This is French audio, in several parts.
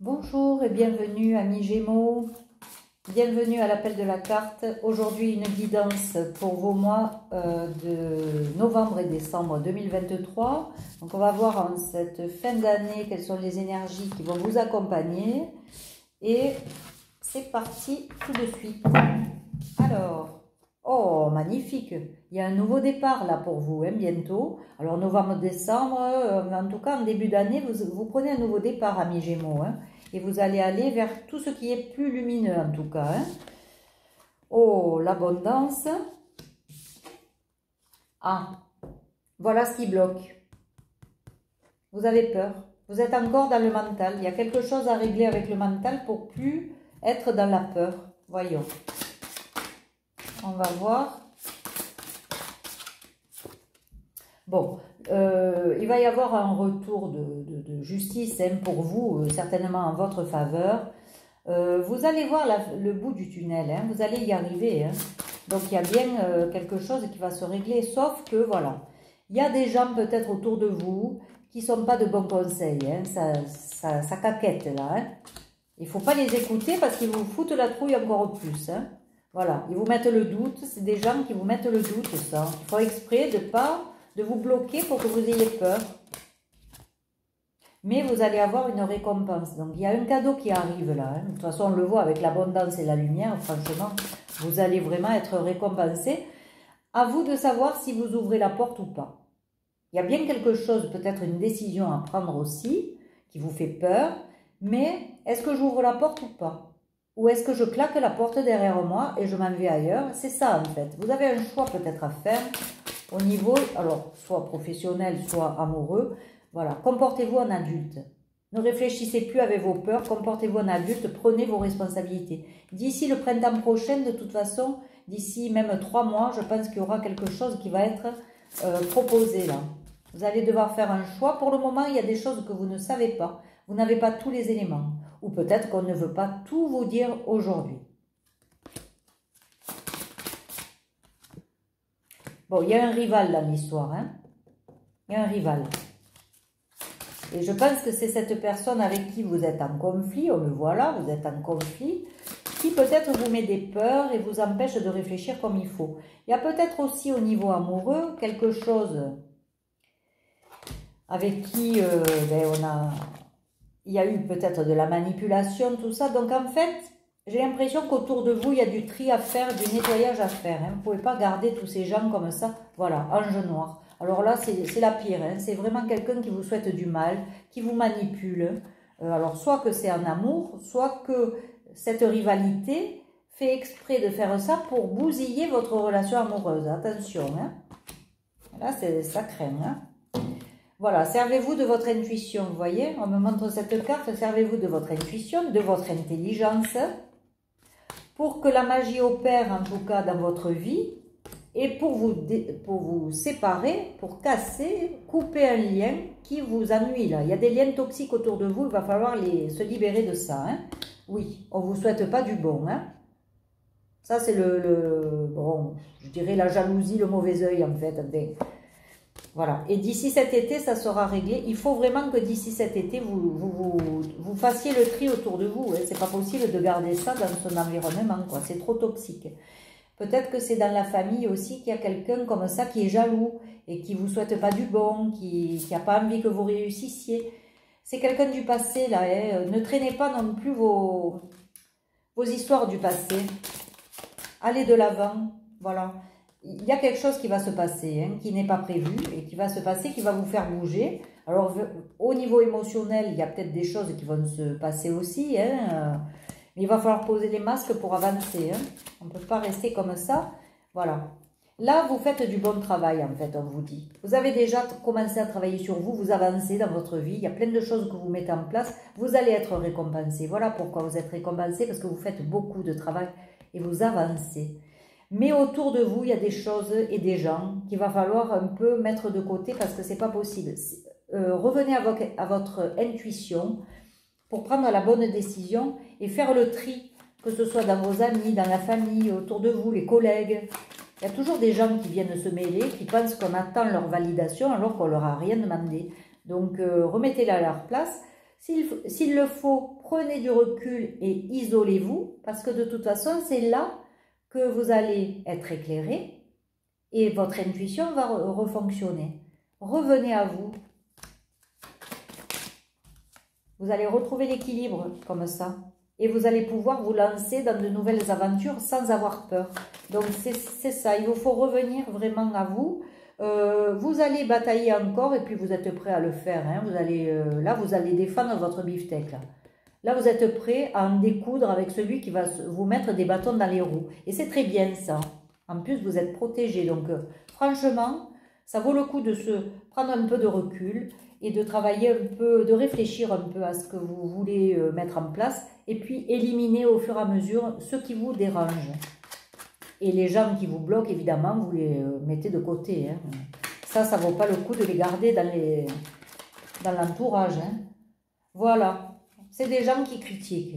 Bonjour et bienvenue amis Gémeaux, bienvenue à l'appel de la carte. Aujourd'hui une guidance pour vos mois de novembre et décembre 2023. Donc on va voir en cette fin d'année quelles sont les énergies qui vont vous accompagner. Et c'est parti tout de suite. Alors, oh magnifique, il y a un nouveau départ là pour vous bientôt. Alors novembre-décembre, en tout cas en début d'année, vous prenez un nouveau départ amis Gémeaux. Et vous allez aller vers tout ce qui est plus lumineux en tout cas. Oh, l'abondance. Ah, voilà ce qui bloque. Vous avez peur. Vous êtes encore dans le mental. Il y a quelque chose à régler avec le mental pour plus être dans la peur. Voyons. On va voir. Bon, il va y avoir un retour de justice pour vous, certainement en votre faveur. Vous allez voir le bout du tunnel, vous allez y arriver. Donc il y a bien quelque chose qui va se régler, sauf que voilà, il y a des gens peut-être autour de vous qui ne sont pas de bons conseils, ça caquette là. Il ne faut pas les écouter parce qu'ils vous foutent la trouille encore plus. Voilà, ils vous mettent le doute, c'est des gens qui vous mettent le doute, ça. Il faut exprès de vous bloquer pour que vous ayez peur. Mais vous allez avoir une récompense. Donc, il y a un cadeau qui arrive là. De toute façon, on le voit avec l'abondance et la lumière. Franchement, vous allez vraiment être récompensé. À vous de savoir si vous ouvrez la porte ou pas. Il y a bien quelque chose, peut-être une décision à prendre aussi, qui vous fait peur. Mais est-ce que j'ouvre la porte ou pas? Ou est-ce que je claque la porte derrière moi et je m'en vais ailleurs? C'est ça en fait. Vous avez un choix peut-être à faire. Au niveau, alors, soit professionnel, soit amoureux, voilà, comportez-vous en adulte. Ne réfléchissez plus avec vos peurs, comportez-vous en adulte, prenez vos responsabilités. D'ici le printemps prochain, de toute façon, d'ici même 3 mois, je pense qu'il y aura quelque chose qui va être proposé là. Vous allez devoir faire un choix. Pour le moment, il y a des choses que vous ne savez pas. Vous n'avez pas tous les éléments. Ou peut-être qu'on ne veut pas tout vous dire aujourd'hui. Bon, il y a un rival dans l'histoire, Il y a un rival. Et je pense que c'est cette personne avec qui vous êtes en conflit, on le voit là, vous êtes en conflit, qui peut-être vous met des peurs et vous empêche de réfléchir comme il faut. Il y a peut-être aussi au niveau amoureux quelque chose avec qui il y a eu peut-être de la manipulation, tout ça. Donc en fait, j'ai l'impression qu'autour de vous, il y a du tri à faire, du nettoyage à faire. Vous ne pouvez pas garder tous ces gens comme ça. Voilà, ange noir. Alors là, c'est la pire. C'est vraiment quelqu'un qui vous souhaite du mal, qui vous manipule. Alors soit que c'est un amour, soit que cette rivalité fait exprès de faire ça pour bousiller votre relation amoureuse. Attention. Là, ça craint. Voilà, servez-vous de votre intuition, vous voyez, on me montre cette carte, servez-vous de votre intuition, de votre intelligence, pour que la magie opère en tout cas dans votre vie, et pour vous séparer, pour casser, couper un lien qui vous ennuie là. Il y a des liens toxiques autour de vous, il va falloir se libérer de ça. Oui, on ne vous souhaite pas du bon. Ça c'est bon, je dirais la jalousie, le mauvais œil en fait. Voilà, et d'ici cet été, ça sera réglé. Il faut vraiment que d'ici cet été, vous fassiez le tri autour de vous. C'est pas possible de garder ça dans son environnement, quoi. C'est trop toxique. Peut-être que c'est dans la famille aussi qu'il y a quelqu'un comme ça qui est jaloux et qui vous souhaite pas du bon, qui n'a pas envie que vous réussissiez. C'est quelqu'un du passé, là. Ne traînez pas non plus vos histoires du passé. Allez de l'avant, voilà. Il y a quelque chose qui va se passer, qui n'est pas prévu et qui va se passer, qui va vous faire bouger. Alors, au niveau émotionnel, il y a peut-être des choses qui vont se passer aussi. Mais il va falloir poser les masques pour avancer. On ne peut pas rester comme ça. Voilà. Là, vous faites du bon travail, en fait, on vous dit. Vous avez déjà commencé à travailler sur vous, vous avancez dans votre vie. Il y a plein de choses que vous mettez en place. Vous allez être récompensé. Voilà pourquoi vous êtes récompensé, parce que vous faites beaucoup de travail et vous avancez. Mais autour de vous, il y a des choses et des gens qu'il va falloir un peu mettre de côté parce que c'est pas possible. Revenez à votre intuition pour prendre la bonne décision et faire le tri, que ce soit dans vos amis, dans la famille, autour de vous, les collègues. Il y a toujours des gens qui viennent se mêler, qui pensent qu'on attend leur validation alors qu'on leur a rien demandé. Donc, remettez-la à leur place. S'il le faut, prenez du recul et isolez-vous, parce que de toute façon, c'est là que vous allez être éclairé et votre intuition va refonctionner. Revenez à vous. Vous allez retrouver l'équilibre comme ça. Et vous allez pouvoir vous lancer dans de nouvelles aventures sans avoir peur. Donc c'est ça, il vous faut revenir vraiment à vous. Vous allez batailler encore et puis vous êtes prêt à le faire. Hein. Là, vous allez défendre votre beefsteak. Là, vous êtes prêt à en découdre avec celui qui va vous mettre des bâtons dans les roues. Et c'est très bien ça. En plus, vous êtes protégé. Donc, franchement, ça vaut le coup de se prendre un peu de recul et de travailler un peu, de réfléchir un peu à ce que vous voulez mettre en place. Et puis, éliminer au fur et à mesure ce qui vous dérange. Et les gens qui vous bloquent, évidemment, vous les mettez de côté. Hein. Ça vaut pas le coup de les garder dans l'entourage. Hein. Voilà. C'est des gens qui critiquent.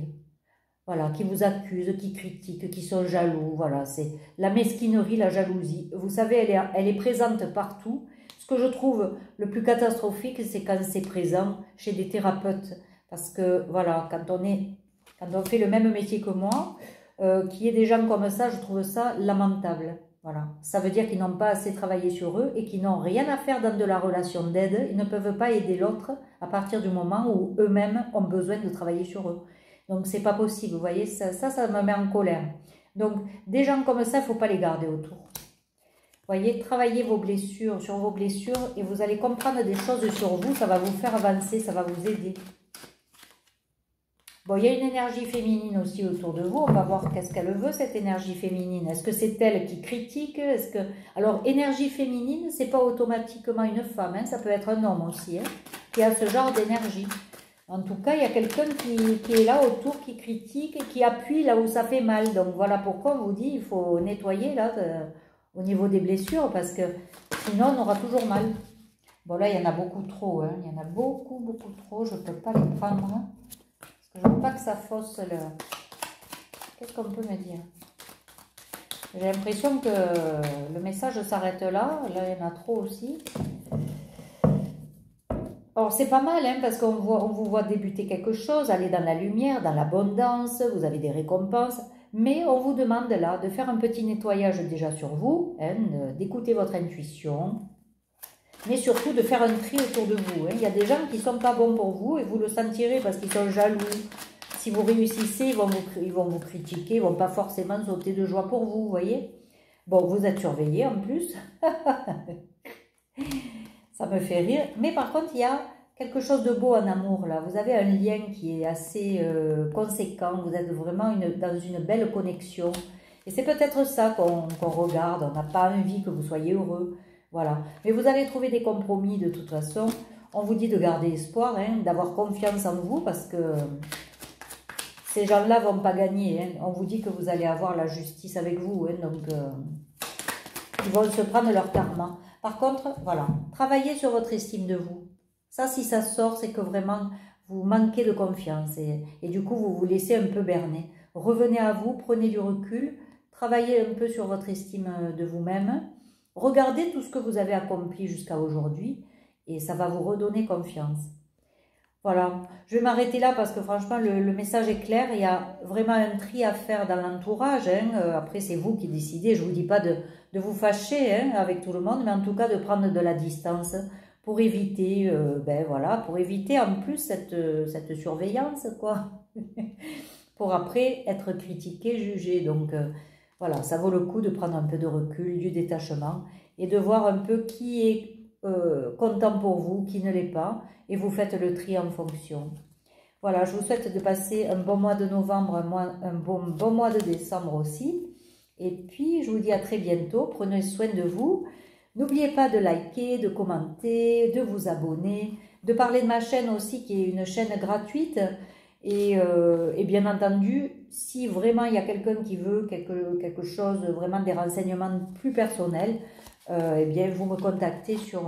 Voilà, qui vous accusent, qui critiquent, qui sont jaloux. Voilà, c'est la mesquinerie, la jalousie. Vous savez, elle est présente partout. Ce que je trouve le plus catastrophique, c'est quand c'est présent chez des thérapeutes. Parce que, voilà, quand on fait le même métier que moi, qu'il y ait des gens comme ça, je trouve ça lamentable. Voilà. Ça veut dire qu'ils n'ont pas assez travaillé sur eux et qu'ils n'ont rien à faire dans de la relation d'aide. Ils ne peuvent pas aider l'autre à partir du moment où eux-mêmes ont besoin de travailler sur eux. Donc, c'est pas possible. Vous voyez, ça me met en colère. Donc, des gens comme ça, il ne faut pas les garder autour. Vous voyez, travaillez vos blessures, sur vos blessures et vous allez comprendre des choses sur vous. Ça va vous faire avancer, ça va vous aider. Bon, il y a une énergie féminine aussi autour de vous. On va voir qu'est-ce qu'elle veut, cette énergie féminine. Est-ce que c'est elle qui critique? Alors, énergie féminine, c'est pas automatiquement une femme. Hein. Ça peut être un homme aussi, hein, qui a ce genre d'énergie. En tout cas, il y a quelqu'un qui est là autour, qui critique et qui appuie là où ça fait mal. Donc, voilà pourquoi on vous dit il faut nettoyer là, au niveau des blessures, parce que sinon, on aura toujours mal. Bon, là, il y en a beaucoup trop. Hein. Il y en a beaucoup, beaucoup trop. Je ne peux pas les prendre. Hein. Je ne veux pas que ça fausse le... Qu'est-ce qu'on peut me dire? J'ai l'impression que le message s'arrête là. Là, il y en a trop aussi. Alors, c'est pas mal, hein, parce qu'on vous voit débuter quelque chose, aller dans la lumière, dans l'abondance, vous avez des récompenses. Mais on vous demande là de faire un petit nettoyage déjà sur vous, hein, d'écouter votre intuition. Mais surtout de faire un tri autour de vous. Hein. Il y a des gens qui ne sont pas bons pour vous et vous le sentirez parce qu'ils sont jaloux. Si vous réussissez, ils vont vous critiquer, ils ne vont pas forcément sauter de joie pour vous, vous voyez. Bon, vous êtes surveillé en plus. Ça me fait rire. Mais par contre, il y a quelque chose de beau en amour là. Vous avez un lien qui est assez conséquent. Vous êtes vraiment dans une belle connexion. Et c'est peut-être ça qu'on regarde. On n'a pas envie que vous soyez heureux. Voilà. Mais vous allez trouver des compromis de toute façon. On vous dit de garder espoir, hein, d'avoir confiance en vous parce que ces gens-là ne vont pas gagner. Hein. On vous dit que vous allez avoir la justice avec vous. Hein, donc, ils vont se prendre leur karma. Par contre, voilà, travaillez sur votre estime de vous. Ça, si ça sort, c'est que vraiment, vous manquez de confiance. Et du coup, vous vous laissez un peu berner. Revenez à vous, prenez du recul. Travaillez un peu sur votre estime de vous-même. Regardez tout ce que vous avez accompli jusqu'à aujourd'hui et ça va vous redonner confiance. Voilà, je vais m'arrêter là parce que franchement, le message est clair. Il y a vraiment un tri à faire dans l'entourage. Hein. Après, c'est vous qui décidez. Je ne vous dis pas de vous fâcher hein, avec tout le monde, mais en tout cas de prendre de la distance pour éviter, pour éviter en plus cette surveillance, quoi. Pour après être critiqué, jugé. Donc, voilà, ça vaut le coup de prendre un peu de recul, du détachement et de voir un peu qui est content pour vous, qui ne l'est pas, et vous faites le tri en fonction. Voilà, je vous souhaite de passer un bon mois de novembre, un bon mois de décembre aussi. Et puis, je vous dis à très bientôt. Prenez soin de vous. N'oubliez pas de liker, de commenter, de vous abonner, de parler de ma chaîne aussi, qui est une chaîne gratuite. Et bien entendu, si vraiment il y a quelqu'un qui veut quelque chose, vraiment des renseignements plus personnels, eh bien vous me contactez sur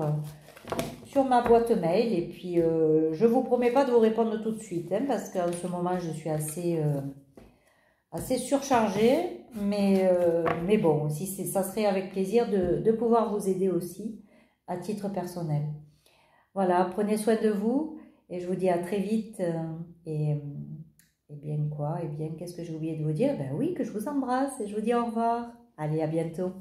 ma boîte mail. Et puis je ne vous promets pas de vous répondre tout de suite, hein, parce qu'en ce moment je suis assez surchargée. Mais bon, si ça serait avec plaisir de pouvoir vous aider aussi à titre personnel. Voilà, prenez soin de vous. Et je vous dis à très vite. Et bien quoi? Et bien, qu'est-ce que j'ai oublié de vous dire? Ben oui, que je vous embrasse et je vous dis au revoir. Allez, à bientôt.